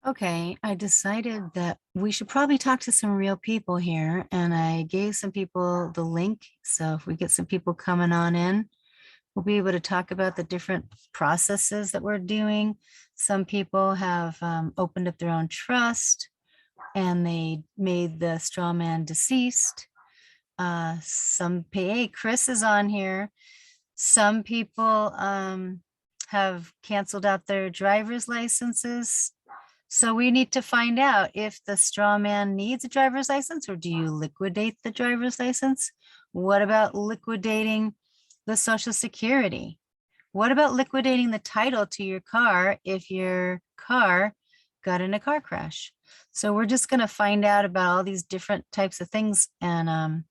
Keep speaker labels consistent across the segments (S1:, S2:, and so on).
S1: Okay, I decided that we should probably talk to some real people here, and I gave some people the link. So if we get some people coming on in, we'll be able to talk about the different processes that we're doing. Some people have opened up their own trust and they made the straw man deceased. Hey, Chris is on here. Some people have canceled out their driver's licenses. So we need to find out if the straw man needs a driver's license, or do you liquidate the driver's license? What about liquidating the Social Security? What about liquidating the title to your car if your car got in a car crash? So we're just going to find out about all these different types of things. And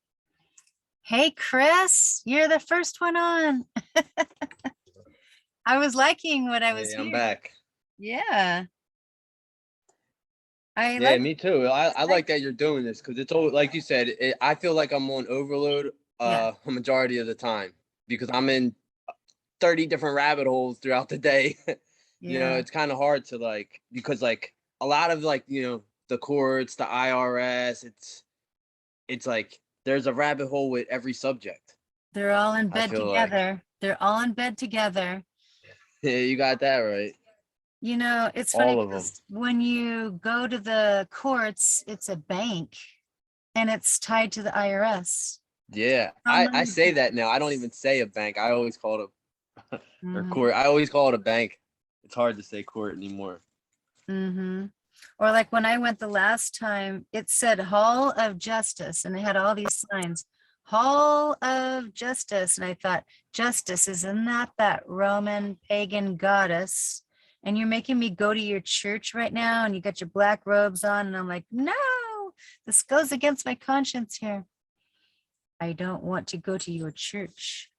S1: hey, Chris, you're the first one on. I was liking what I was
S2: Hey, I'm
S1: hearing.
S2: back.
S1: Yeah.
S2: Yeah, me too. I like that you're doing this because it's all like you said. I feel like I'm on overload
S1: Yeah.
S2: a majority of the time because I'm in 30 different rabbit holes throughout the day. You know,
S1: Yeah.
S2: it's kind of hard to like because like a lot of like the courts, the IRS. It's like there's a rabbit hole with every subject.
S1: They're all in
S2: I
S1: bed
S2: feel like
S1: together. They're all in bed together.
S2: yeah, you got that right.
S1: You know, it's funny
S2: All of them.
S1: because when you go to the courts, it's a bank and it's tied to the IRS.
S2: Yeah,
S1: All
S2: I
S1: money.
S2: say that now. I don't even say a bank. I always call it or
S1: Mhm,
S2: court. I always call it a bank. It's hard to say court anymore.
S1: mhm. Or like when I went the last time, it said Hall of Justice and it had all these signs. Hall of Justice. And I thought, justice, isn't that Roman pagan goddess? And you're making me go to your church right now and you got your black robes on. And I'm like, no, this goes against my conscience here. I don't want to go to your church.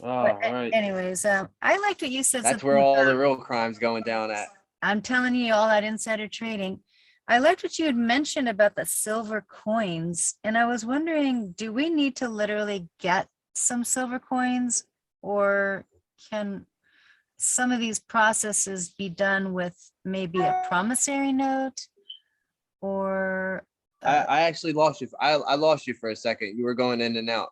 S2: Oh,
S1: But
S2: all right.
S1: anyways, I liked what you said.
S2: That's where
S1: Something
S2: all the
S1: about,
S2: real crimes going down at.
S1: I'm telling you all that insider trading. I liked what you had mentioned about the silver coins. And I was wondering, do we need to literally get some silver coins, or can some of these processes be done with maybe a promissory note or
S2: I actually lost you. I lost you for a second. You were going in and out.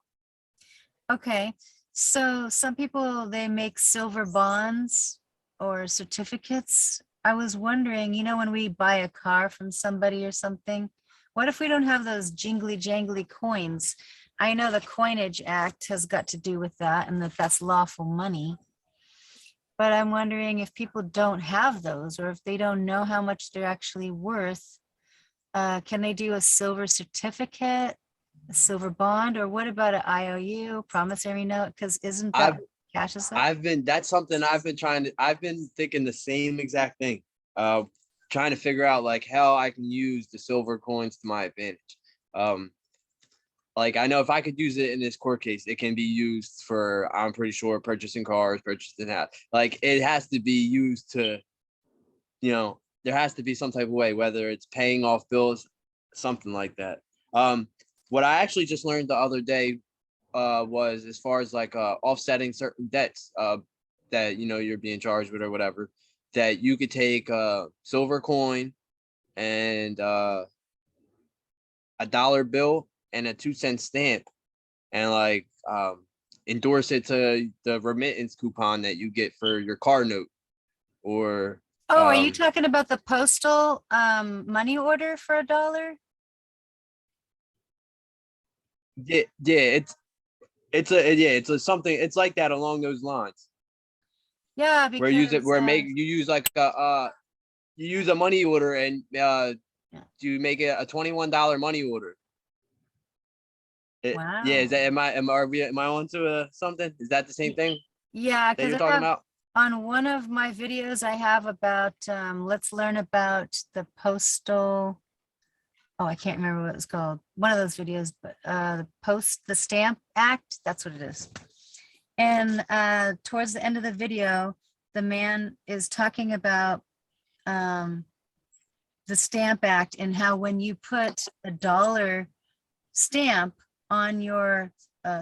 S1: okay. So some people, they make silver bonds or certificates. I was wondering, when we buy a car from somebody or something, what if we don't have those jingly jangly coins? I know the Coinage Act has got to do with that and that's lawful money. But I'm wondering if people don't have those, or if they don't know how much they're actually worth, can they do a silver certificate, a silver bond, or what about an IOU, promissory note? Because isn't that
S2: I've
S1: what cash is like?
S2: I've been that's something I've been thinking the same exact thing. Trying to figure out like how I can use the silver coins to my advantage. Um, like I know if I could use it in this court case, it can be used for, I'm pretty sure, purchasing cars, purchasing that. Like it has to be used to, there has to be some type of way, whether it's paying off bills, something like that. What I actually just learned the other day was as far as like offsetting certain debts that you're being charged with or whatever, that you could take a silver coin and a dollar bill and a 2-cent stamp and like endorse it to the remittance coupon that you get for your car note or
S1: Oh, are you talking about the postal money order for $1?
S2: it's a something, it's like that along those lines.
S1: Yeah,
S2: Where
S1: because
S2: you use like you use a money order and you make it a $21 money order.
S1: wow.
S2: Yeah, is that am I on to something? Is that the same thing
S1: Yeah,
S2: that
S1: because
S2: you're
S1: I
S2: talking
S1: have
S2: about?
S1: on one of my videos, I have about let's learn about the postal. Oh, I can't remember what it's called. One of those videos, but the Stamp Act, that's what it is. And towards the end of the video, the man is talking about the Stamp Act and how when you put a dollar stamp on your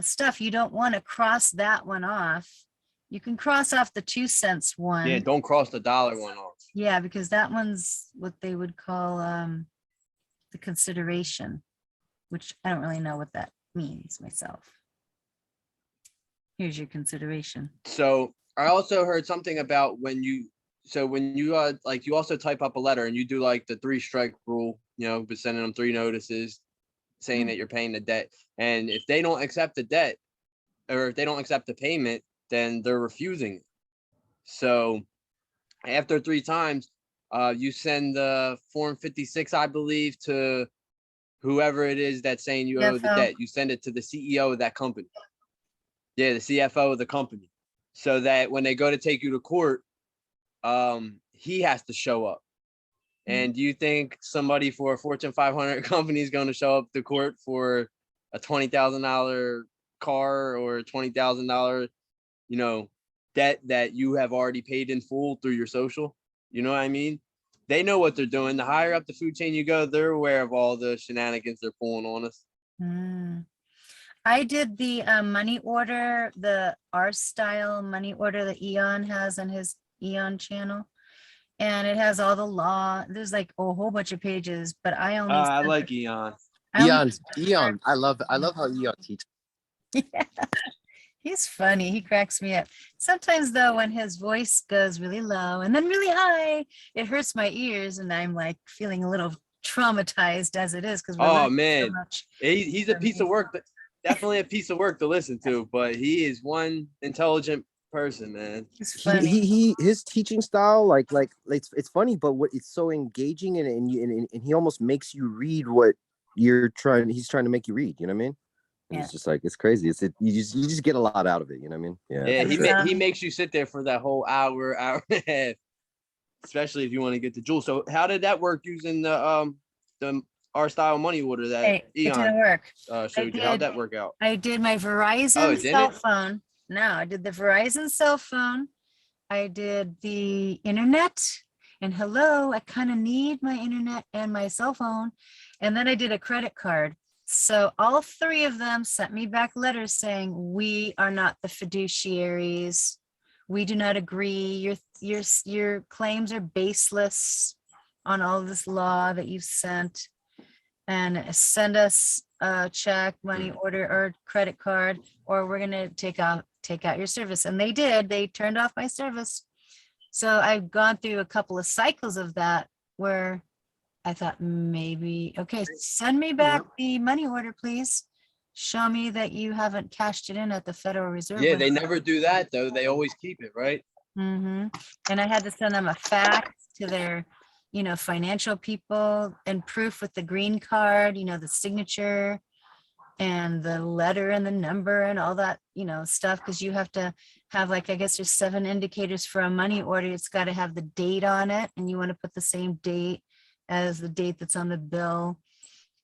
S1: stuff, you don't want to cross that one off. You can cross off the 2 cents one.
S2: Yeah, don't cross the dollar one off.
S1: Yeah, because that one's what they would call the consideration, which I don't really know what that means myself. Here's your consideration.
S2: So I also heard something about when you like you also type up a letter and you do like the 3-strike rule, but sending them 3 notices saying that you're paying the debt. And if they don't accept the debt or if they don't accept the payment, then they're refusing it. So after 3 times, you send the form 56, I believe, to whoever it is that's saying you owe the debt. You send it to the CEO of that company. Yeah, the CFO of the company. So that when they go to take you to court, he has to show up. And do you think somebody for a Fortune 500 company is going to show up to court for a $20,000 car or $20,000, debt that you have already paid in full through your social? You know what I mean? They know what they're doing. The higher up the food chain you go, they're aware of all the shenanigans they're pulling on us.
S1: I did the money order, the R style money order that Eon has on his Eon channel. And it has all the law. There's like a whole bunch of pages, but I only.
S2: I like Eon.
S3: Eon. I love how Eon teaches.
S1: Yeah. He's funny. He cracks me up. Sometimes though, when his voice goes really low and then really high, it hurts my ears, and I'm like feeling a little traumatized as it is because.
S2: Oh man, he's a piece of work. Definitely a piece of work to listen to, but he is one intelligent person, man.
S3: His teaching style, like it's funny, but it's so engaging, and he almost makes you read what he's trying to make you read. You know what I mean? Yeah. It's just like, it's crazy. You just get a lot out of it. You know what I mean?
S2: Yeah. He makes you sit there for that whole hour and a half, especially if you want to get the jewel. So how did that work using the R style money order that Eon
S1: it didn't work.
S2: Showed you? How'd that work out?
S1: I did my Verizon cell phone. No, I did the Verizon cell phone. I did the internet, and hello, I kind of need my internet and my cell phone. And then I did a credit card. So all 3 of them sent me back letters saying, we are not the fiduciaries. We do not agree. Your claims are baseless on all of this law that you've sent. And send us a check, money order, or credit card, or we're going to take out your service. And they did. They turned off my service. So I've gone through a couple of cycles of that where I thought maybe, okay, send me back the money order, please. Show me that you haven't cashed it in at the Federal Reserve.
S2: Yeah, they never do that, though. They always keep it, right?
S1: And I had to send them a fax to their financial people and proof with the green card, the signature and the letter and the number and all that, stuff. Because you have to have, like, I guess there's 7 indicators for a money order. It's got to have the date on it, and you want to put the same date as the date that's on the bill.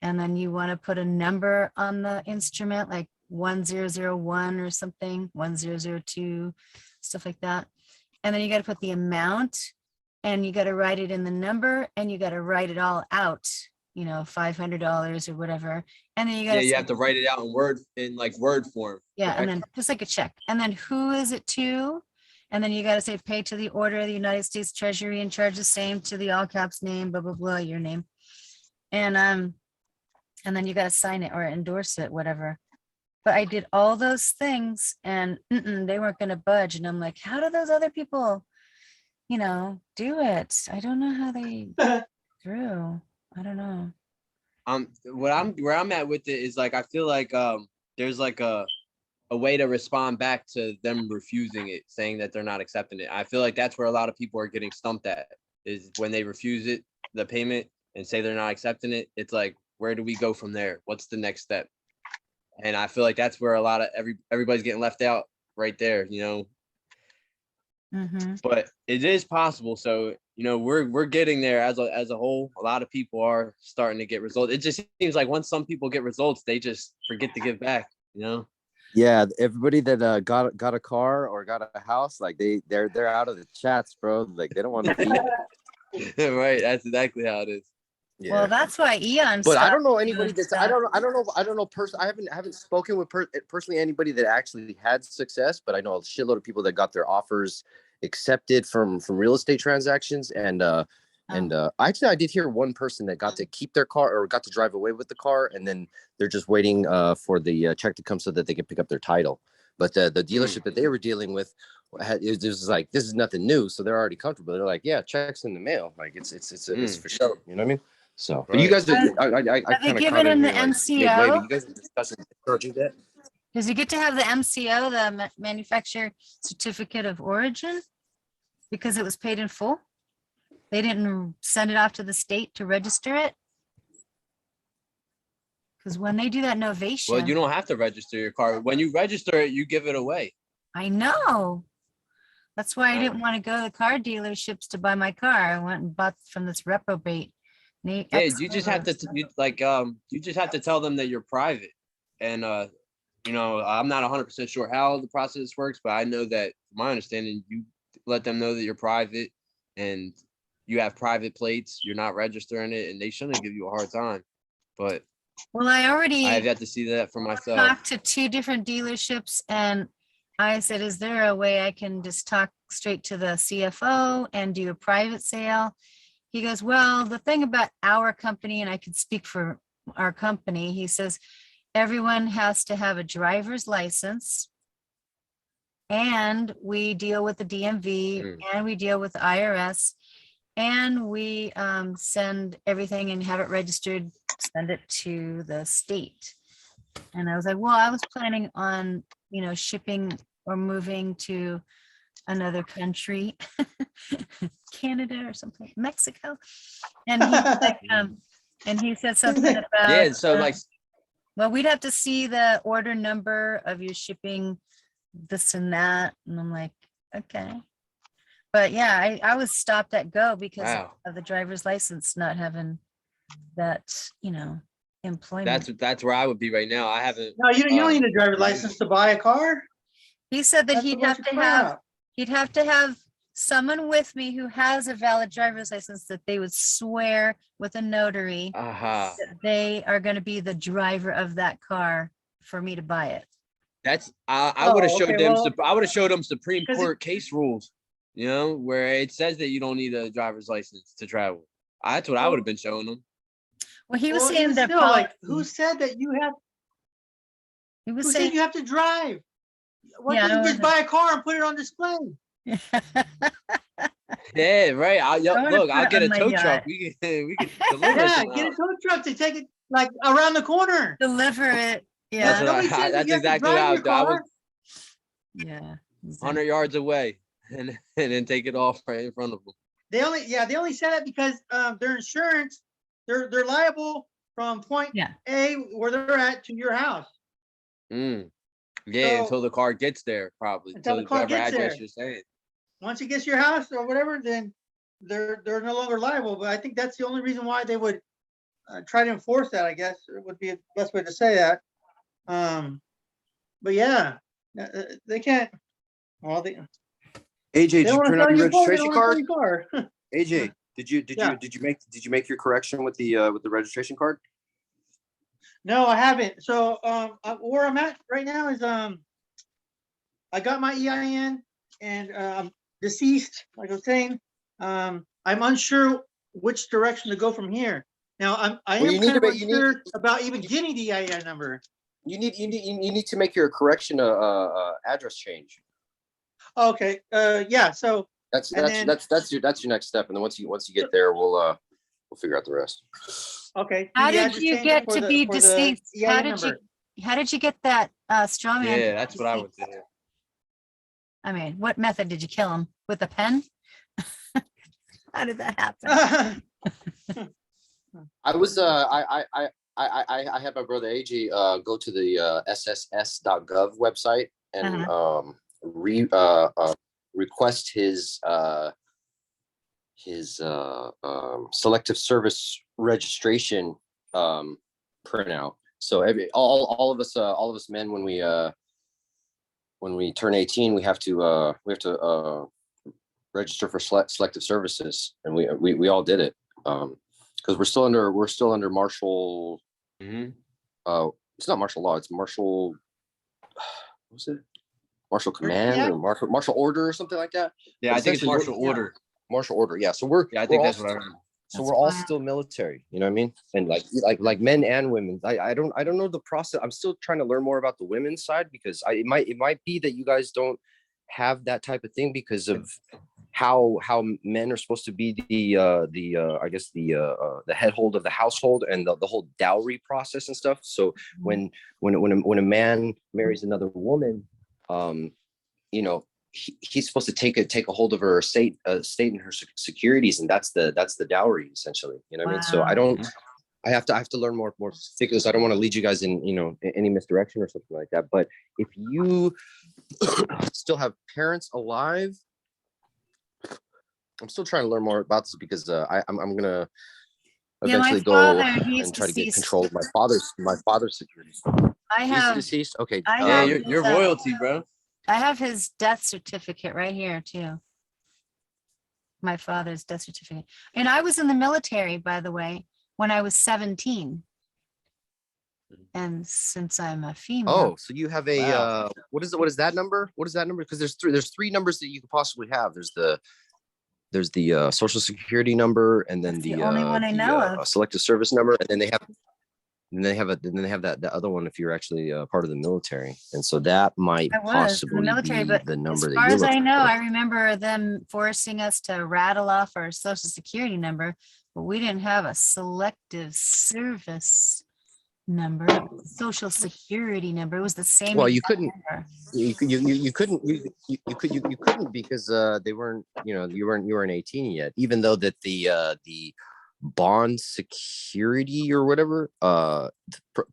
S1: And then you want to put a number on the instrument, like 1001 or something, 1002, stuff like that. And then you got to put the amount, and you got to write it in the number, and you got to write it all out, $500 or whatever. And then you got
S2: you have to write it out in word form.
S1: Yeah. Correct? And then just like a check. And then who is it to? And then you got to say, pay to the order of the United States Treasury and charge the same to the all caps name, blah, blah, blah, your name. And then you got to sign it or endorse it, whatever. But I did all those things, and they weren't going to budge. And I'm like, how do those other people, do it? I don't know how they through. I don't know.
S2: Where I'm at with it is, like, I feel like there's like a way to respond back to them refusing it, saying that they're not accepting it. I feel like that's where a lot of people are getting stumped at, is when they refuse it, the payment, and say they're not accepting it. It's like, where do we go from there? What's the next step? And I feel like that's where a lot of everybody's getting left out right there, But it is possible. So, we're getting there as a whole. A lot of people are starting to get results. It just seems like once some people get results, they just forget to give back,
S3: Yeah, everybody that got a car or got a house, like they're out of the chats, bro. Like, they don't want to be.
S2: Right, that's exactly how it is.
S1: Yeah. Well, that's why Eon.
S3: But I don't know anybody that's. I don't know. I haven't spoken with personally anybody that actually had success. But I know a shitload of people that got their offers accepted from real estate transactions, and actually I did hear one person that got to keep their car or got to drive away with the car, and then they're just waiting for the check to come so that they can pick up their title. But the dealership that they were dealing with it was like, this is nothing new, so they're already comfortable. They're like, yeah, checks in the mail, like it's for sure, you know what I mean? So, but you guys, I kind of
S1: give it in the MCO?
S3: You guys are discussing that.
S1: Does he get to have the MCO, the manufacturer certificate of origin? Because it was paid in full? They didn't send it off to the state to register it? Because when they do that novation.
S2: Well, you don't have to register your car. When you register it, you give it away.
S1: I know. That's why I didn't want to go to the car dealerships to buy my car. I went and bought from this reprobate.
S2: Yeah, you just have to you just have to tell them that you're private. And you know, I'm not 100% sure how the process works, but I know that my understanding, you let them know that you're private and you have private plates, you're not registering it, and they shouldn't give you a hard time. But
S1: well, I
S2: have yet to see that for myself.
S1: Talked to 2 different dealerships, and I said, is there a way I can just talk straight to the CFO and do a private sale? He goes, well, the thing about our company, and I can speak for our company, he says, everyone has to have a driver's license, and we deal with the DMV, and we deal with the IRS, and we send everything and have it registered, send it to the state. And I was like, well, I was planning on, you know, shipping or moving to another country, Canada or something, Mexico. And he said something about,
S2: yeah, so like,
S1: well, we'd have to see the order number of your shipping, this and that. And I'm like, okay. But yeah, I was stopped at go because of the driver's license not having that, you know, employment.
S2: That's where I would be right now. I haven't.
S4: No, you don't need a driver's license to buy a car.
S1: He said that he'd have to have someone with me who has a valid driver's license, that they would swear with a notary that they are going to be the driver of that car for me to buy it.
S2: That's I would have showed them.
S4: Well,
S2: I would have showed them Supreme Court case rules, you know, where it says that you don't need a driver's license to travel. That's what I would have been showing them.
S1: Well, he was saying that.
S4: Still, like, who said that you have?
S1: He was
S4: Who
S1: saying
S4: said you have to drive? Why don't you just buy a car and put it on display?
S2: Yeah, right. Look, I'll get a tow truck. We can deliver it.
S4: Yeah, get a tow truck to take it like around the corner.
S1: Deliver it. Yeah.
S2: That's exactly how I would.
S1: Yeah.
S2: 100 yards away and then take it off right in front of them.
S4: They only said that because their insurance, they're liable from point A where they're at to your house.
S2: Yeah, so, until the car gets there, probably.
S4: Until the car gets there.
S2: You're saying.
S4: Once it gets to your house or whatever, then they're no longer liable. But I think that's the only reason why they would try to enforce that. I guess it would be the best way to say that. But yeah, they can't. Well,
S3: AJ, did you print out your registration card? AJ, did you make your correction with the registration card?
S4: No, I haven't. So where I'm at right now is I got my EIN and I'm deceased, like I was saying. I'm unsure which direction to go from here. Now I am kind of unsure about even getting the EIN number.
S3: You need to make your correction address change.
S4: Okay. Yeah. So
S3: that's your next step, and then once you get there, we'll figure out the rest.
S4: Okay.
S1: How did you get to be deceased? How did you get that straw man?
S2: Yeah, that's what I would do.
S1: I mean, what method did you kill him? With a pen? How did that happen?
S3: I was I had my brother AJ go to the sss.gov website and request his selective service registration printout. So all of us men, when we turn 18, we have to register for selective services, and we all did it because we're still under martial. It's not martial law. It's martial. What's it? martial
S4: Where's she
S3: command
S4: at?
S3: or martial order or something like that.
S2: Yeah,
S3: But
S2: I think it's
S3: essentially we're-
S2: martial order.
S3: Martial order. Yeah. So we're
S2: Yeah, I
S3: we're
S2: think
S3: all
S2: that's what I heard.
S3: so
S1: That's
S3: we're all
S1: wild.
S3: still military. You know what I mean? And like men and women. I don't know the process. I'm still trying to learn more about the women's side because it might be that you guys don't have that type of thing because of how men are supposed to be the I guess the head hold of the household and the whole dowry process and stuff. So when a man marries another woman, you know, he's supposed to take a hold of her estate and her securities, and that's the dowry essentially. You know what I mean? So
S1: Wow.
S3: I have to learn more particulars. I don't want to lead you guys in, you know, any misdirection or something like that. But if you still have parents alive, I'm still trying to learn more about this because I'm gonna
S1: Yeah, my
S3: eventually go
S1: father, he's
S3: and try to get
S1: deceased.
S3: control of my father's securities.
S1: I
S3: He's
S1: have,
S3: deceased. Okay.
S1: I
S2: Yeah,
S1: have
S2: you're
S1: his,
S2: royalty, bro.
S1: I have his death certificate right here too. My father's death certificate. And I was in the military, by the way, when I was 17. And since I'm a female.
S3: Oh, so you have a
S2: Wow.
S3: what is that number? What is that number? Because there's three numbers that you could possibly have. There's the social security number, and then
S1: That's the only one I know of.
S3: selective service number, and then they have that other one if you're actually part of the military, and so that might
S1: I was in the
S3: possibly
S1: military,
S3: be
S1: but
S3: the
S1: as
S3: number that
S1: far
S3: you're
S1: as I
S3: looking
S1: know,
S3: for.
S1: I remember them forcing us to rattle off our social security number, but we didn't have a selective service number, social security number. It was the same.
S3: Well, you
S1: exact
S3: couldn't
S1: number.
S3: you couldn't because they weren't, you know, you weren't 18 yet, even though that the bond security or whatever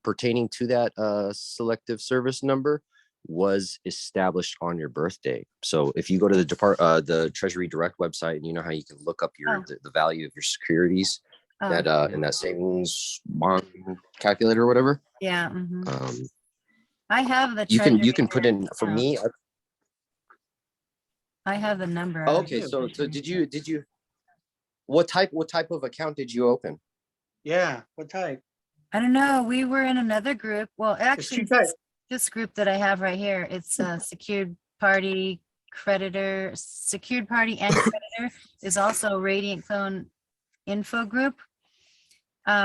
S3: pertaining to that selective service number was established on your birthday. So if you go to the Treasury Direct website, and you know how you can look up your the value of your securities that in that savings bond calculator or whatever.
S1: Yeah. I have the
S3: You
S1: Treasury
S3: can put in, for
S1: account.
S3: me.
S1: I have the number.
S3: Okay, so did you what type of account did you open?
S4: Yeah, what type?
S1: I don't know. We were in another group. Well, actually,
S4: two types.
S1: this group that I have right here, it's a secured party creditor, secured party and creditor is also Radiant Phone info group.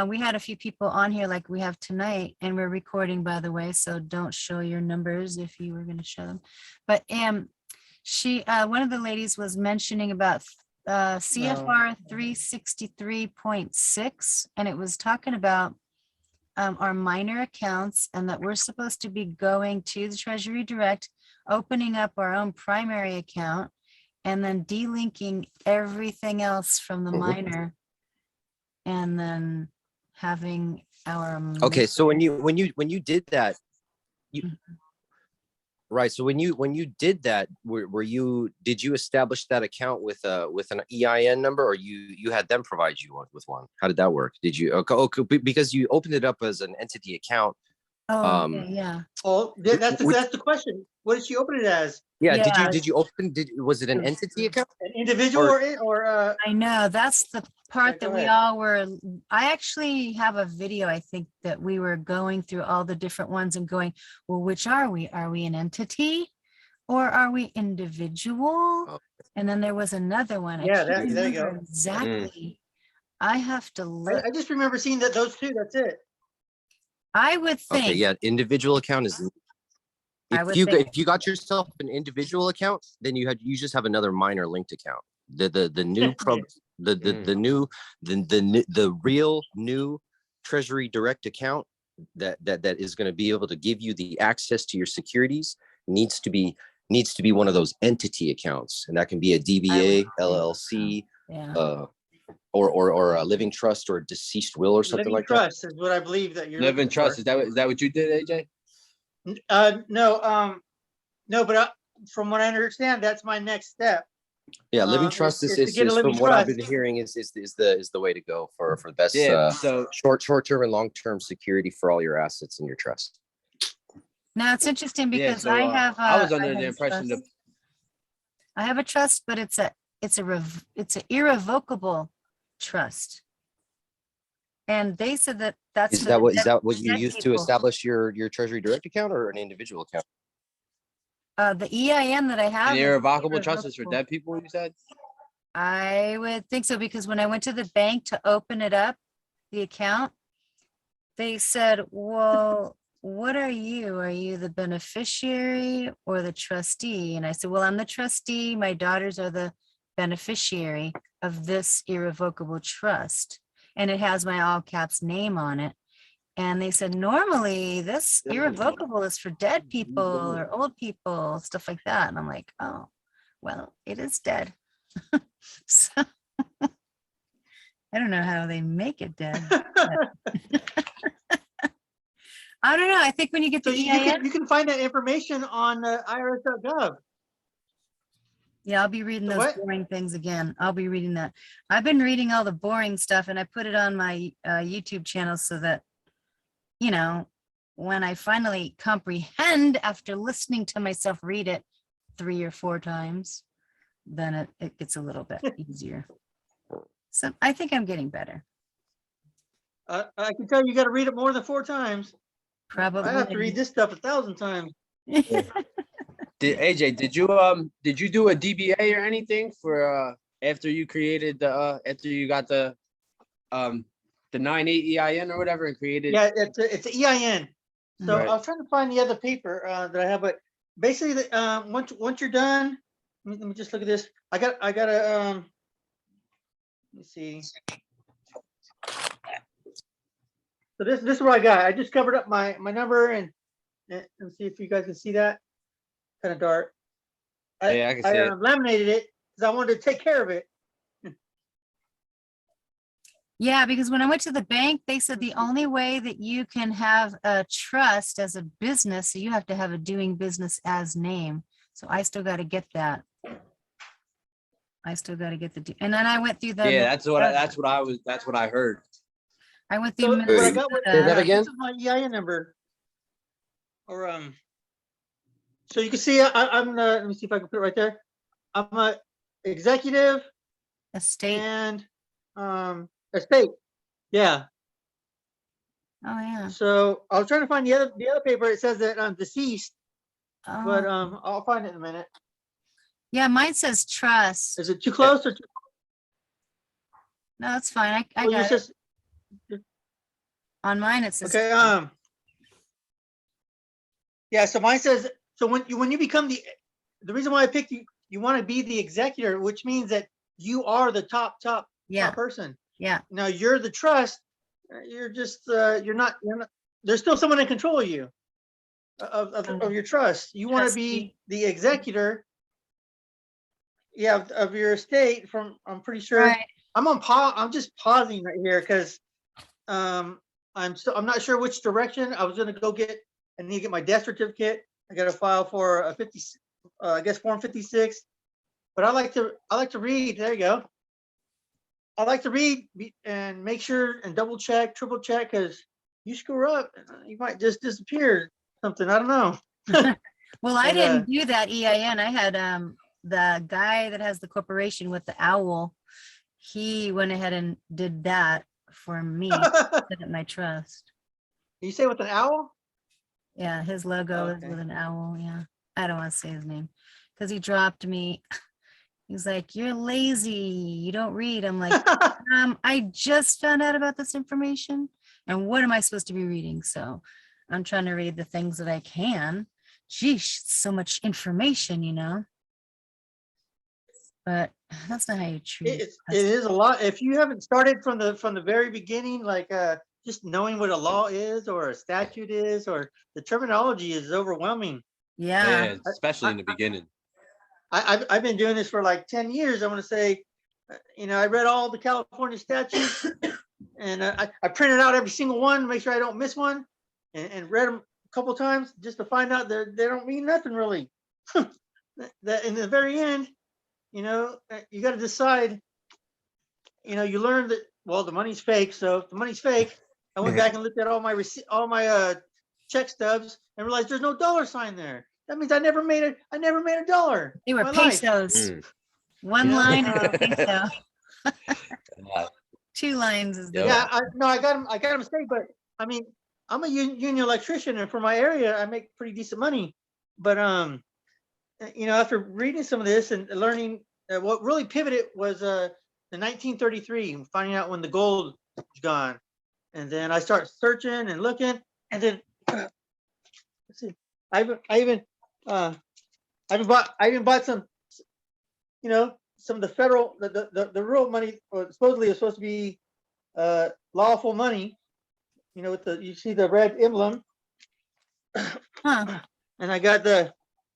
S1: We had a few people on here like we have tonight, and we're recording, by the way, so don't show your numbers if you were going to show them. But she, one of the ladies was mentioning about CFR 363.6, and it was talking about our minor accounts, and that we're supposed to be going to the Treasury Direct, opening up our own primary account, and then delinking everything else from the minor, and then having our
S3: Okay, so when you did that, right? So when you did that, did you establish that account with an EIN number, or you had them provide you with one? How did that work? Did you? Okay, because you opened it up as an entity account.
S1: yeah.
S4: Oh, that's the question. What did she open it as?
S3: Yeah.
S1: Yeah.
S3: Did you open? Was it an entity account?
S4: An individual or
S1: I know, that's the part
S4: go
S1: that we
S4: ahead.
S1: all were. I actually have a video, I think, that we were going through all the different ones and going, well, which are we? Are we an entity or are we individual?
S3: Oh.
S1: And then there was another one.
S4: Yeah,
S1: I can't
S4: there you
S1: remember
S4: go.
S1: exactly. I have to look.
S4: I just remember seeing those two. That's it.
S1: I would think.
S3: Okay, yeah, individual account is. If you got yourself an individual account, then you just have another minor linked account. The real new Treasury Direct account that is going to be able to give you the access to your securities needs to be one of those entity accounts, and that can be a DBA, LLC, or a living trust or a deceased will or something
S4: Living
S3: like
S4: trust is what I believe that you're
S2: Living
S4: looking
S2: trust.
S4: for.
S2: Is that what you did, AJ?
S4: No, but from what I understand, that's my next step.
S3: Yeah, living trust
S4: is
S3: is
S4: to get a living
S3: from what I've
S4: trust.
S3: been hearing is the way to go for the best
S2: So
S3: short-term and long-term security for all your assets in your trust.
S1: Now it's interesting because
S2: so,
S1: I have.
S2: I was under the impression that
S1: I have a trust, but it's an irrevocable trust. And they said that's
S3: Is
S1: for
S3: that
S1: the
S3: what
S1: dead
S3: you used to
S1: people.
S3: establish your Treasury Direct account or an individual account?
S1: The EIN that I have.
S2: An
S1: is
S2: irrevocable trust is for
S1: irrevocable.
S2: dead people, you said?
S1: I would think so, because when I went to the bank to open it up, the account, they said, well, what are you? Are you the beneficiary or the trustee? And I said, well, I'm the trustee. My daughters are the beneficiary of this irrevocable trust. And it has my all caps name on it. And they said, normally this irrevocable is for dead people or old people, stuff like that. And I'm like, oh, well, it is dead. So I don't know how they make it dead. I don't know. I think when you get
S4: So
S1: the
S4: you
S1: EIN,
S4: can find that information on irs.gov.
S1: yeah, I'll be reading
S4: The
S1: those
S4: what?
S1: boring things again. I'll be reading that. I've been reading all the boring stuff and I put it on my YouTube channel so that, you know, when I finally comprehend after listening to myself read it 3 or 4 times, then it gets a little bit easier. So I think I'm getting better.
S4: I can tell you got to read it more than 4 times.
S1: Probably.
S4: I have to read this stuff 1,000 times.
S2: AJ, did you do a DBA or anything for after you created the after you got the 9(8) EIN or whatever and created?
S4: Yeah, it's an EIN. So
S2: Right.
S4: I was trying to find the other paper that I have, but basically, once you're done, let me just look at this. I got a let me see. So this is what I got. I just covered up my number and see if you guys can see that. Kind of dark.
S2: Yeah, I can see it.
S4: Laminated it because I wanted to take care of it.
S1: Yeah, because when I went to the bank, they said the only way that you can have a trust as a business, so you have to have a doing business as name. So I still got to get that. I still got to get and then I went through the.
S2: Yeah, that's what I heard.
S1: I went
S4: So
S1: through.
S4: what I got was
S3: Say that again?
S4: this is my EIN number. Or so you can see I'm let me see if I can put it right there. I'm a executive
S1: Estate.
S4: and estate. Yeah.
S1: Oh, yeah.
S4: So I was trying to find the other paper. It says that I'm deceased, but
S1: Oh,
S4: I'll find it in a minute.
S1: yeah, mine says trust.
S4: Is it too close or too?
S1: No, it's fine. I
S4: Oh,
S1: got it.
S4: just
S1: On mine, it says.
S4: okay. Yeah. So mine says so when you become the reason why I picked you, you want to be the executor, which means that you are the top
S1: Yeah,
S4: person.
S1: yeah.
S4: Now you're the trust. You're just you're not. There's still someone in control of you, of your trust. You want to be
S1: Trustee.
S4: the executor. Yeah, of your estate. I'm pretty sure.
S1: Right.
S4: I'm on pause. I'm just pausing right here because I'm not sure which direction I was gonna go get. I need to get my death certificate. I got to file for a 50. I guess form 56. But I like to read. There you go. I like to read and make sure and double check, triple check, because you screw up, you might just disappear. Something I don't know.
S1: Well, I
S4: And,
S1: didn't do that EIN. I had the guy that has the corporation with the owl. He went ahead and did that for me. Set up my trust.
S4: You say with an owl?
S1: Yeah, his logo is
S4: Okay.
S1: with an owl. Yeah, I don't want to say his name because he dropped me. He's like, "You're lazy. You don't read." I'm like, I just found out about this information, and what am I supposed to be reading? So I'm trying to read the things that I can. Geesh, so much information, you know. But that's not how you treat
S4: It is a lot. If you haven't started from the very beginning, like just knowing what a law is or a statute is, or the terminology is overwhelming.
S1: Yeah.
S2: Yeah, especially in the beginning.
S4: I've been doing this for like 10 years. I want to say, I read all the California statutes and I printed out every single one to make sure I don't miss one and read them a couple times just to find out that they don't mean nothing really. That in the very end, you got to decide, you learn that, well, the money's fake. So if the money's fake, I went back and looked at all my check stubs and realized there's no dollar sign there. That means I never made a dollar.
S1: They were
S4: in my life.
S1: pesos.
S2: Mm.
S1: One
S4: Yeah.
S1: line is a peso.
S2: Yeah.
S1: 2 lines is the.
S2: Yeah.
S4: I got a mistake, but I mean, I'm a union electrician, and for my area, I make pretty decent money. But after reading some of this and learning, what really pivoted was the 1933, finding out when the gold was gone. And then I start searching and looking, and then let's see, I even bought some, some of the federal, the real money, supposedly is supposed to be lawful money, with you see the red emblem.
S1: Huh.
S4: And I got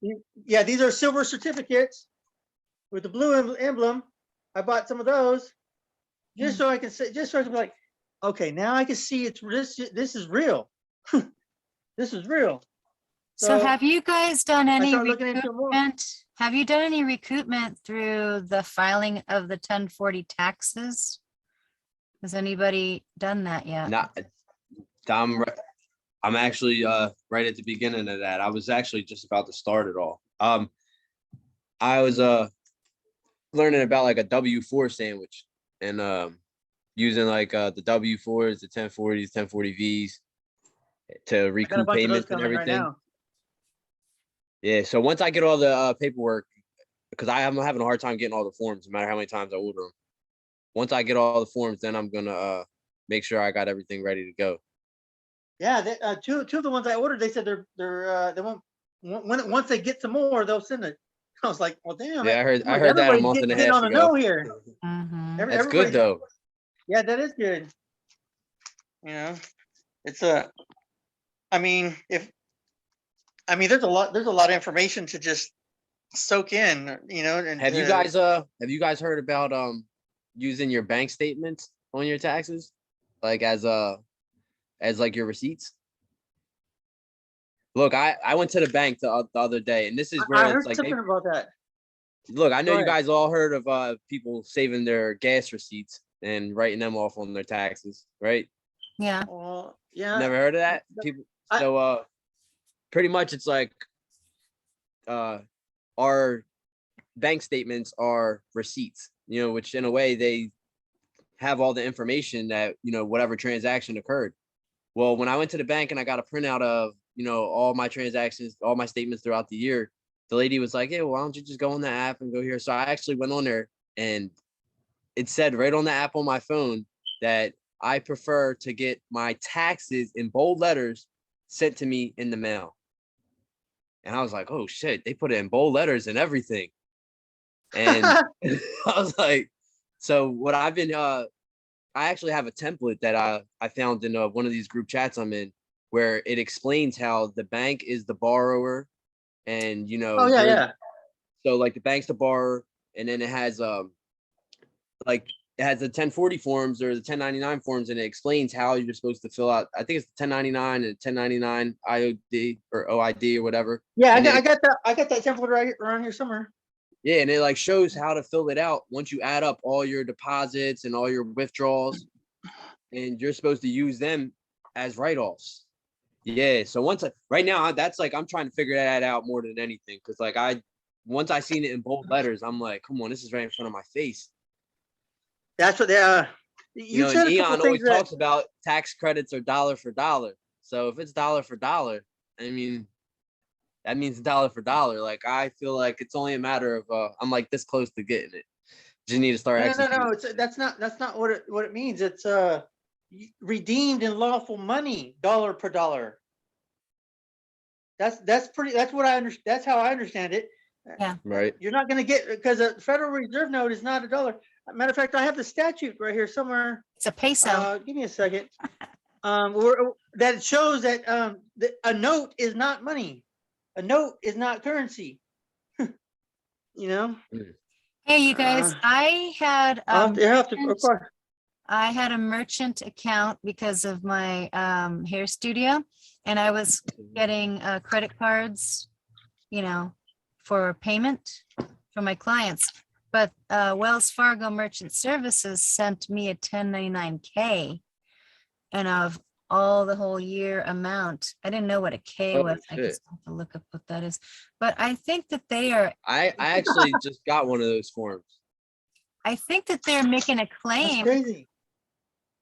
S4: these are silver certificates with the blue emblem. I bought some of those just so I can say, just so I can be like, okay, now I can see this is real. This is real.
S1: So have you guys done
S4: I
S1: any
S4: started looking into it more.
S1: recoupment? Have you done any recoupment through the filing of the 1040 taxes? Has anybody done that yet?
S2: Not, I'm actually right at the beginning of that. I was actually just about to start it all. I was learning about like a W-4 sandwich and using like the W-4s, the 1040s, 1040Vs to
S4: I got a
S2: recoup
S4: bunch of those
S2: payments and
S4: coming right
S2: everything.
S4: now.
S2: Yeah, so once I get all the paperwork, because I'm having a hard time getting all the forms, no matter how many times I order them. Once I get all the forms, then I'm gonna make sure I got everything ready to go.
S4: Yeah, two of the ones I ordered, they said they won't. Once they get some more, they'll send it. I was like, well, damn.
S2: Yeah, I heard that a
S4: everybody's
S2: month and a
S4: getting
S2: half
S4: on the
S2: ago.
S4: know here.
S1: Mhm.
S2: That's
S4: Everybody's-
S2: good though.
S4: Yeah, that is good. It's there's a lot of information to just soak in, and
S2: Have you guys heard about using your bank statements on your taxes, like as like your receipts? Look, I went to the bank the other day, and this is where
S4: I
S2: it's
S4: heard
S2: like
S4: something about that.
S2: look, I know
S4: Go
S2: you
S4: ahead.
S2: guys all heard of people saving their gas receipts and writing them off on their taxes, right?
S1: Yeah.
S4: Well, yeah.
S2: Never heard of that?
S4: the-
S2: People
S4: I-
S2: so pretty much it's like our bank statements are receipts, which in a way they have all the information that, whatever transaction occurred. Well, when I went to the bank and I got a printout of, all my transactions, all my statements throughout the year, the lady was like, yeah, well, why don't you just go on the app and go here? So I actually went on there and it said right on the app on my phone that I prefer to get my taxes in bold letters sent to me in the mail. And I was like, oh shit, they put it in bold letters and everything. And I was like, so what I've been, I actually have a template that I found in one of these group chats I'm in, where it explains how the bank is the borrower, and
S4: Oh yeah, yeah.
S2: so like the bank's the borrower, and then it has like it has the 1040 forms or the 1099 forms, and it explains how you're supposed to fill out. I think it's the 1099 and 1099 IOD or OID or whatever.
S4: Yeah,
S2: And
S4: I got that template right around here somewhere.
S2: Yeah, and it like shows how to fill it out once you add up all your deposits and all your withdrawals, and you're supposed to use them as write-offs. Yeah, so right now that's like I'm trying to figure that out more than anything, because like once I seen it in bold letters, I'm like, come on, this is right in front of my face.
S4: That's what they
S2: You know,
S4: said
S2: and
S4: a couple
S2: Eon always
S4: things that
S2: talks about tax credits are dollar for dollar. So if it's dollar for dollar, I mean, that means dollar for dollar. Like I feel like it's only a matter of I'm like this close to getting it. Just need to start executing.
S4: no, that's not what it means. It's redeemed in lawful money, dollar per dollar. That's what I understand. That's how I understand it.
S1: Yeah.
S2: Right.
S4: You're not going to get, because a Federal Reserve note is not a dollar. Matter of fact, I have the statute right here somewhere.
S1: It's a peso.
S4: Give me a second. That shows that a note is not money. A note is not currency.
S1: Hey, you guys, I had
S4: Of course.
S1: I had a merchant account because of my hair studio, and I was getting credit cards, for payment for my clients. But Wells Fargo Merchant Services sent me a 1099K, and of all the whole year amount, I didn't know what a K
S2: Oh,
S1: was. I
S2: shit.
S1: just have to look up what that is. But I think that they are.
S2: I actually just got one of those forms.
S1: I think that they're making a
S4: That's
S1: claim
S4: crazy.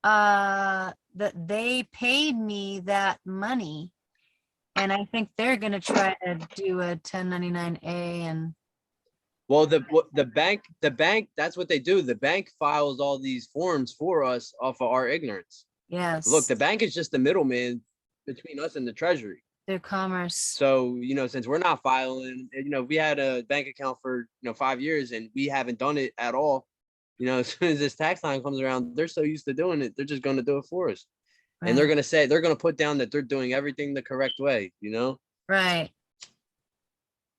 S1: that they paid me that money, And I think they're gonna try to do a 1099A and
S2: Well, the bank, that's what they do. The bank files all these forms for us off of our ignorance. Look,
S1: yes,
S2: the bank is just the middleman between us and the Treasury.
S1: their commerce.
S2: So, since we're not filing, we had a bank account for, 5 years and we haven't done it at all. As soon as this tax time comes around, they're so used to doing it, they're just going to do it for us. And they're
S1: Right,
S2: going to put down that they're doing everything the correct way,
S1: right.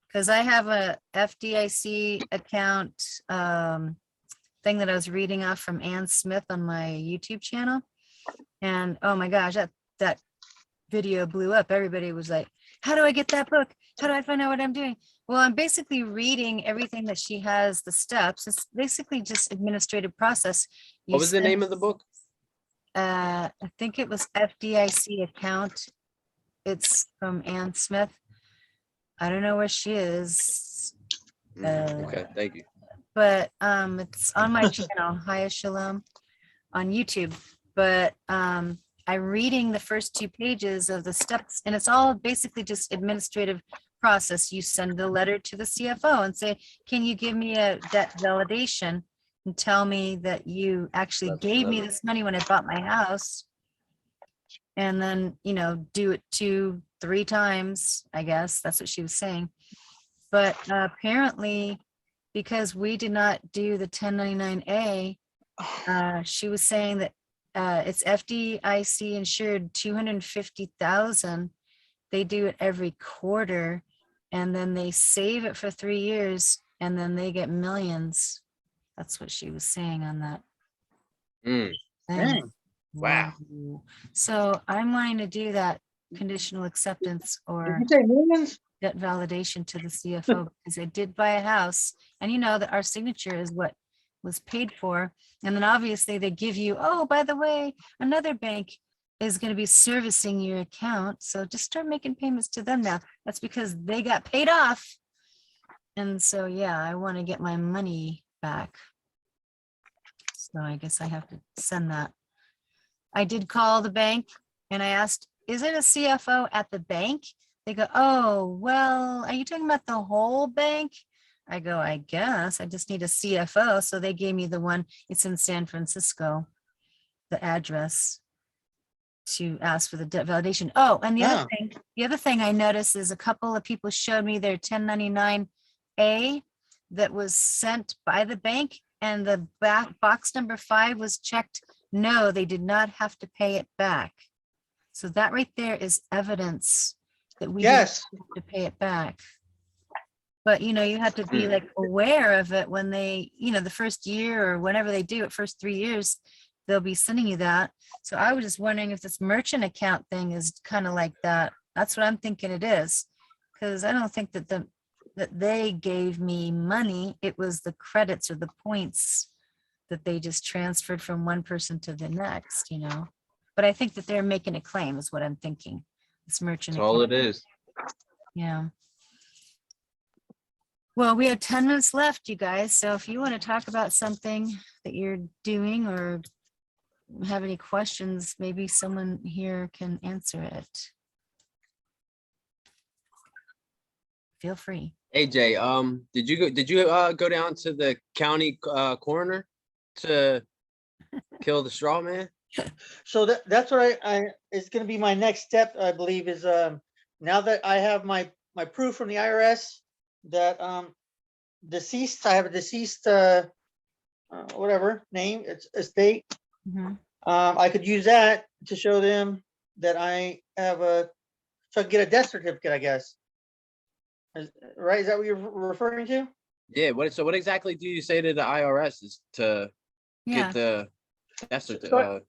S1: Because I have a FDIC account thing that I was reading off from Ann Smith on my YouTube channel. And oh my gosh, that video blew up. Everybody was like, how do I get that book? How do I find out what I'm doing? Well, I'm basically reading everything that she has, the steps. It's basically just administrative process. You
S2: What was the
S1: send-
S2: name of the book?
S1: I think it was FDIC account. It's from Ann Smith. I don't know where she is,
S2: Okay, thank you.
S1: but it's on my channel, Chayah Shalom, on YouTube. But I'm reading the first 2 pages of the steps, and it's all basically just administrative process. You send a letter to the CFO and say, can you give me a debt validation and tell me that you actually
S2: That's
S1: gave me
S2: clever.
S1: this money when I bought my house? And then, do it 2-3 times, I guess. That's what she was saying. But apparently, because we did not do the 1099A, she was saying that it's FDIC insured 250,000. They do it every quarter, and then they save it for 3 years, and then they get millions. That's what she was saying on that
S2: Mm,
S1: thing.
S4: Dang.
S2: Wow.
S1: Whoa. So I'm wanting to do that conditional acceptance
S4: Did
S1: or
S4: you say millions?
S1: debt validation to the CFO because I did buy a house, and that our signature is what was paid for. And then obviously they give you, oh, by the way, another bank is going to be servicing your account. So just start making payments to them now. That's because they got paid off. And so, yeah, I want to get my money back. So I guess I have to send that. I did call the bank and I asked, is it a CFO at the bank? They go, oh, well, are you talking about the whole bank? I go, I guess I just need a CFO. So they gave me the one, it's in San Francisco, the address to ask for the debt validation. Oh, and the other thing I noticed is a couple of people showed me their 1099A that was sent by the bank, and the box number 5 was checked. No, they did not have to pay it back. So that right there is evidence that we didn't
S4: Yes.
S1: have to pay it back. But you have to be like aware of it when they, the first year or whenever they do it, first 3 years, they'll be sending you that. So I was just wondering if this merchant account thing is kind of like that. That's what I'm thinking it is. Because I don't think that they gave me money. It was the credits or the points that they just transferred from one person to the next, But I think that they're making a claim is what I'm thinking. This merchant
S2: That's all
S1: account.
S2: it is.
S1: Yeah. Well, we have 10 minutes left, you guys. So if you want to talk about something that you're doing or have any questions, maybe someone here can answer it. Feel free.
S2: AJ, did you go down to the county coroner to kill the straw man?
S4: So that's what it's going to be my next step, I believe, is now that I have my proof from the IRS that deceased, I have a deceased whatever name, it's estate.
S1: Mhm.
S4: I could use that to show them that I have so I can get a death certificate, I guess. Right? Is that what you're referring to?
S2: Yeah. So what exactly do you say to the IRS is to
S1: Yeah.
S2: get the death
S4: So
S2: certificate?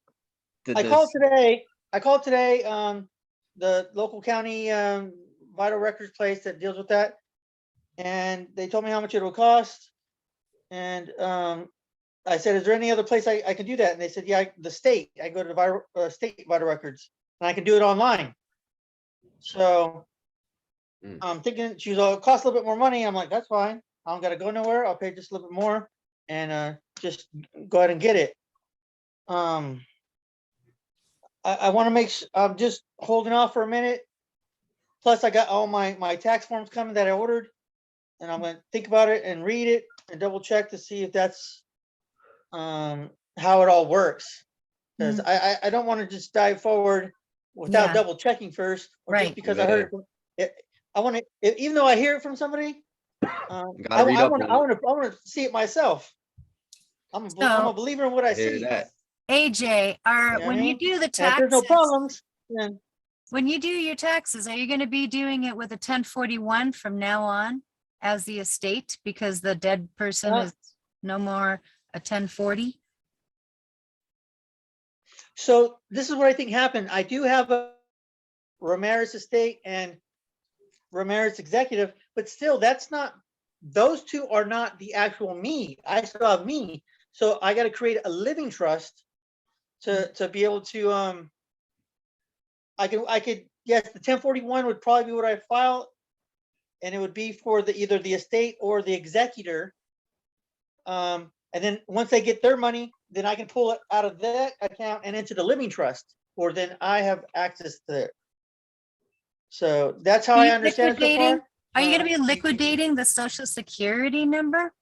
S4: I called today. The local county vital records place that deals with that, and they told me how much it will cost. And I said, "Is there any other place I can do that?" And they said, "Yeah, the state. I go to the state vital records, and I can do it online." So I'm thinking she's cost a little bit more money. I'm like, that's fine. I don't got to go nowhere. I'll pay just a little bit more, and just go ahead and get it. I want to I'm just holding off for a minute plus I got all my tax forms coming that I ordered, and I'm gonna think about it and read it and double check to see if that's how it all works. Because I don't want to just dive forward without
S1: Yeah.
S4: double checking first, or just
S1: Right.
S4: because I heard it from it. I want to, even though I hear it from somebody, I
S2: gotta read up
S4: want
S2: on it.
S4: to see it myself. I'm a
S1: So-
S4: believer in what I
S2: Hear
S4: see.
S2: that.
S1: AJ,
S4: You know what I
S1: when you
S4: mean?
S1: do the
S4: And if there's no
S1: taxes,
S4: problems, then
S1: when you do your taxes, are you going to be doing it with a 1041 from now on as the estate because the dead person
S4: Uh,
S1: is no more a 1040?
S4: so this is what I think happened. I do have a Ramirez estate and Ramirez executive, but still, that's not, those two are not the actual me. I still have me. So I got to create a living trust to be able to, I could, yes, the 1041 would probably be what I file, and it would be for the, either the estate or the executor. And then once they get their money, then I can pull it out of that account and into the living trust, or then I have access to it. So that's how
S1: Are
S4: I
S1: you
S4: understand it so far.
S1: Are you going to be
S4: you-
S1: liquidating the social security number?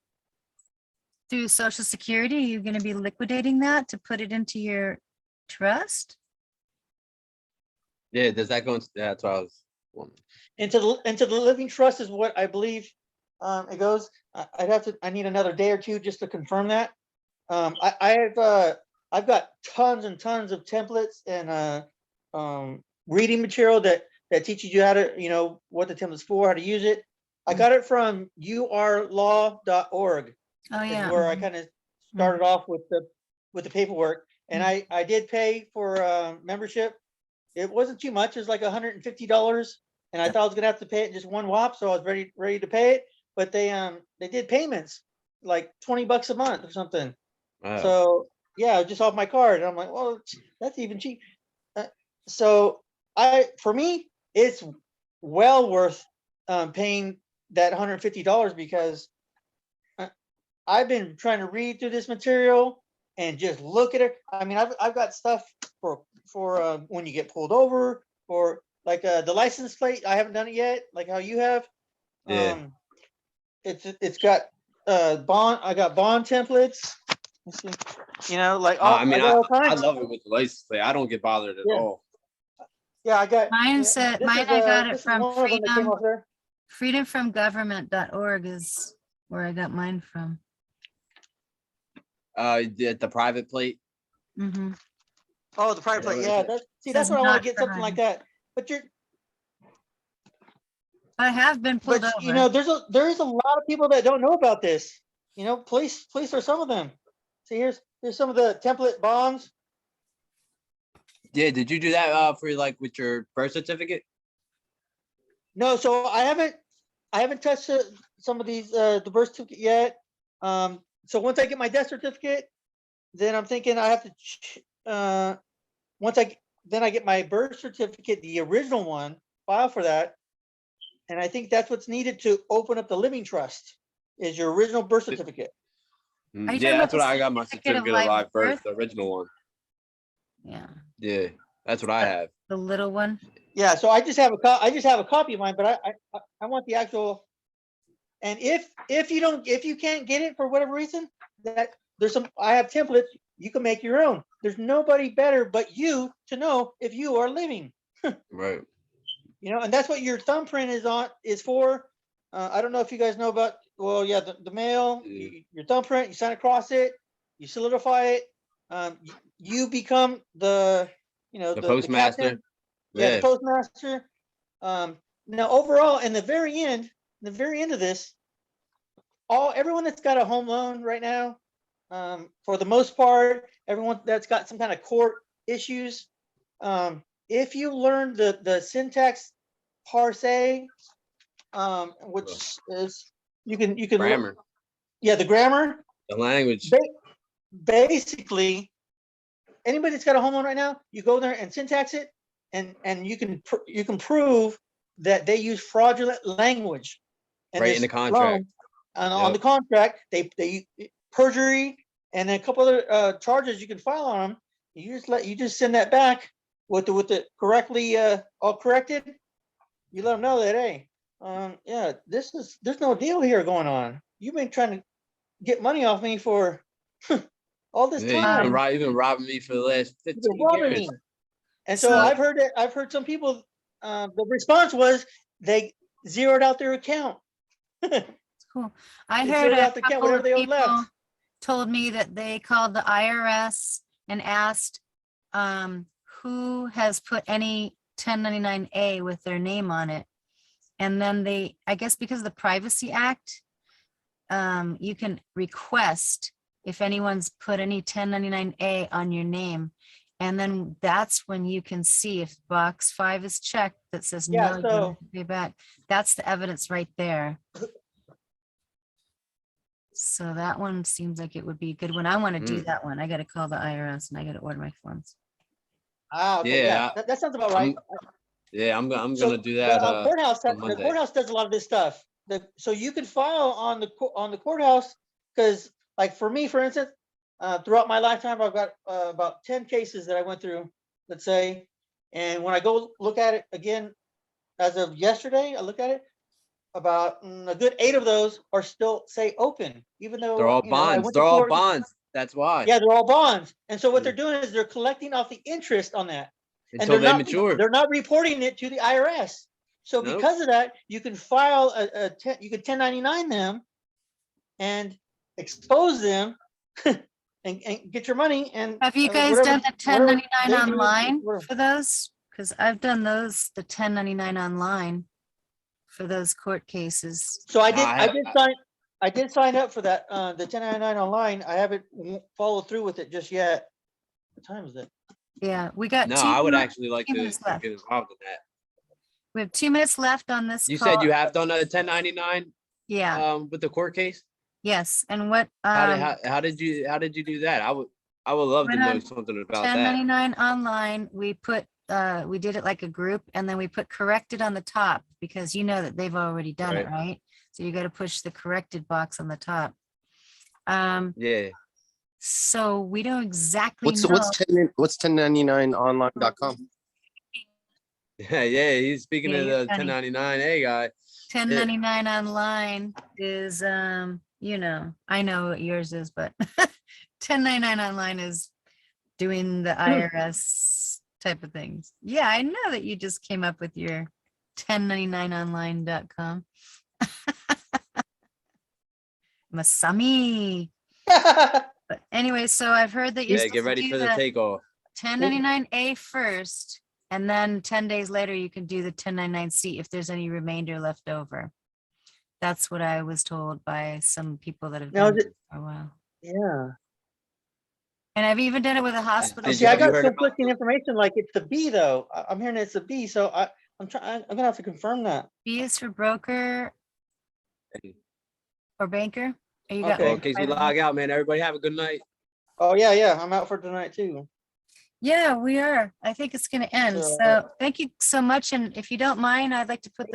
S1: Through social security, are you going to be liquidating that to put it into your trust?
S2: Yeah, does that go into, that's what I was wondering.
S4: into the living trust is what I believe it goes. I need another day or two just to confirm that. I've got tons and tons of templates and reading material that teaches you how to, you know, what the template's for, how to use it. I got it from urlaw.org.
S1: Oh,
S4: Is
S1: yeah.
S4: where I kind of started off with the paperwork, and I did pay for membership. It wasn't too much. It was like $150, and I thought I was gonna have to pay it in just one whop, so I was ready to pay it. But they did payments like $20 a month or something.
S2: Wow.
S4: So yeah, just off my card, and I'm like, well, that's even cheap. So for me, it's well worth paying that $150 because I've been trying to read through this material and just look at it. I mean, I've got stuff for when you get pulled over, or like the license plate. I haven't done it yet, like how you have.
S2: Yeah.
S4: It's got bond. I got bond templates. Let's see. You know, like
S2: No, I mean,
S4: got all
S2: I
S4: kinds.
S2: love it with the license plate. I don't get bothered at
S4: Yeah.
S2: all.
S4: Yeah, I got.
S1: Mine
S4: this
S1: I
S4: is,
S1: got it
S4: this is
S1: from
S4: one of them that came off there.
S1: freedomfromgovernment.org is where I got mine from.
S2: The private plate.
S1: Mhm.
S4: Oh, the private plate. Yeah, that's
S1: Says
S4: what I want
S1: not
S4: to get, something like
S1: provided.
S4: that. But
S1: I have been pulled over.
S4: you know, there's a lot of people that don't know about this. You know, police are some of them. See, here's some of the template bonds.
S2: Yeah, did you do that for like with your birth certificate?
S4: No, so I haven't touched some of these the birth certificate yet. So once I get my death certificate, then I'm thinking I have to then I get my birth certificate, the original one, file for that. And I think that's what's needed to open up the living trust is your original birth certificate.
S1: Are you talking
S2: Yeah,
S1: about
S2: that's
S1: the
S2: what I got my
S1: certificate of
S2: certificate of
S1: live
S2: live birth,
S1: birth?
S2: the original one.
S1: Yeah,
S2: Yeah, that's what I have.
S1: the little one.
S4: Yeah, so I just have a copy of mine, but I want the actual. And if you can't get it for whatever reason, that I have templates. You can make your own. There's nobody better but you to know if you are living.
S2: Right.
S4: You know, and that's what your thumbprint is for. I don't know if you guys know about. Well, yeah, the mail,
S2: Yeah.
S4: your thumbprint. You sign across it. You solidify it. You become the
S2: Postmaster.
S4: captain. Yeah, the postmaster. Now overall, in the very end of this, everyone that's got a home loan right now, for the most part, everyone that's got some kind of court issues, if you learn the syntax parse, which is you can
S2: Grammar.
S4: Yeah, the grammar.
S2: The language.
S4: Basically, anybody that's got a home loan right now, you go there and syntax it, and you can prove that they use fraudulent language. And
S2: Right in the contract.
S4: On the contract, they perjury and then a couple other charges you can file on them. You just send that back with the correctly all corrected, you let them know that, hey, yeah, there's no deal here going on. You've been trying to get money off me for all this
S2: Yeah,
S4: time.
S2: you've been robbing me for the last
S4: You've
S2: 15
S4: been robbing
S2: years.
S4: me. And so I've heard some people, the response was they zeroed out their account.
S1: Cool. I
S4: They
S1: heard
S4: zeroed
S1: a
S4: out the account,
S1: couple
S4: whatever
S1: of
S4: they owed
S1: people
S4: left.
S1: told me that they called the IRS and asked who has put any 1099-A with their name on it. And then they, I guess because of the Privacy Act, you can request if anyone's put any 1099-A on your name. And then that's when you can see if box 5 is checked that says
S4: Yeah,
S1: no, you
S4: so-
S1: don't have to pay back. That's the evidence right there. So that one seems like it would be a good one. I want to do that one. I got to call the IRS and I got to order my forms.
S4: Ah, okay, yeah,
S2: Yeah,
S4: that sounds about right.
S2: I'm
S4: So
S2: gonna do that.
S4: the courthouse,
S2: on
S4: the
S2: Monday.
S4: courthouse does a lot of this stuff. So you can file on the courthouse, because like for me, for instance, throughout my lifetime, I've got about 10 cases that I went through, let's say, and when I go look at it again, as of yesterday, I look at it, about a good 8 of those are still say open, even though
S2: They're all
S4: I
S2: bonds.
S4: went to
S2: They're all
S4: court.
S2: bonds. That's why.
S4: Yeah, they're all bonds, and so what they're doing is they're collecting off the interest on that. And
S2: Until they mature.
S4: they're not reporting it to the IRS. So
S2: Nope.
S4: because of that, you can file you can 1099 them and expose them and get your money. And
S1: Have you guys
S4: whatever-
S1: done the
S4: whatever
S1: 1099
S4: they do,
S1: online
S4: whatever.
S1: for those? Because I've done those, the 1099 online for those court cases.
S4: So I
S2: No,
S4: did, I did sign up for that, the 1099 online. I haven't followed through with it just yet. What time is it?
S1: Yeah, we got
S2: No,
S1: two
S2: I would
S1: more-
S2: actually like
S1: 2
S2: to
S1: minutes left.
S2: get involved in that.
S1: We have 2 minutes left on this
S2: You
S1: call.
S2: said you have done a 1099
S1: Yeah,
S2: with the court case.
S1: yes. And what,
S2: How did you do that? I would love to
S1: Went
S2: know
S1: on
S2: something about that.
S1: 1099 online, we put, we did it like a group and then we put corrected on the top because you know that they've already done it, right? So you got to push the corrected box on the top.
S2: Yeah.
S1: So we don't exactly know.
S3: What's 1099online.com?
S2: Yeah, he's speaking
S1: Yeah,
S2: of
S1: you're
S2: the
S1: funny.
S2: 1099-A guy.
S1: 1099 online is, you know, I know what yours is, but 1099 online is doing the IRS type of things. Yeah, I know that you just came up with your 1099online.com. Masami. But anyway, so I've heard that you're
S2: Yeah,
S1: supposed
S2: get
S1: to
S2: ready
S1: do
S2: for the takeoff.
S1: 1099A first, and then 10 days later, you can do the 1099C if there's any remainder left over. That's what I was told by some people that have
S4: Now,
S1: done
S4: is
S1: it for a while.
S4: Yeah.
S1: And I've even done it with a hospital.
S2: Did
S4: See, I
S2: have you
S4: got
S2: heard about
S4: conflicting information. Like it's the B though. I'm hearing it's a B, so I'm gonna have to confirm that.
S1: B is for broker or banker. Or you got
S4: Okay.
S2: Well,
S1: one
S2: in case we
S1: private
S2: log out, man, everybody have a good night.
S4: Oh yeah, I'm out for tonight too.
S1: Yeah, we are. I think it's going to end.
S4: So-
S1: So thank you so much. And if you don't mind, I'd like to put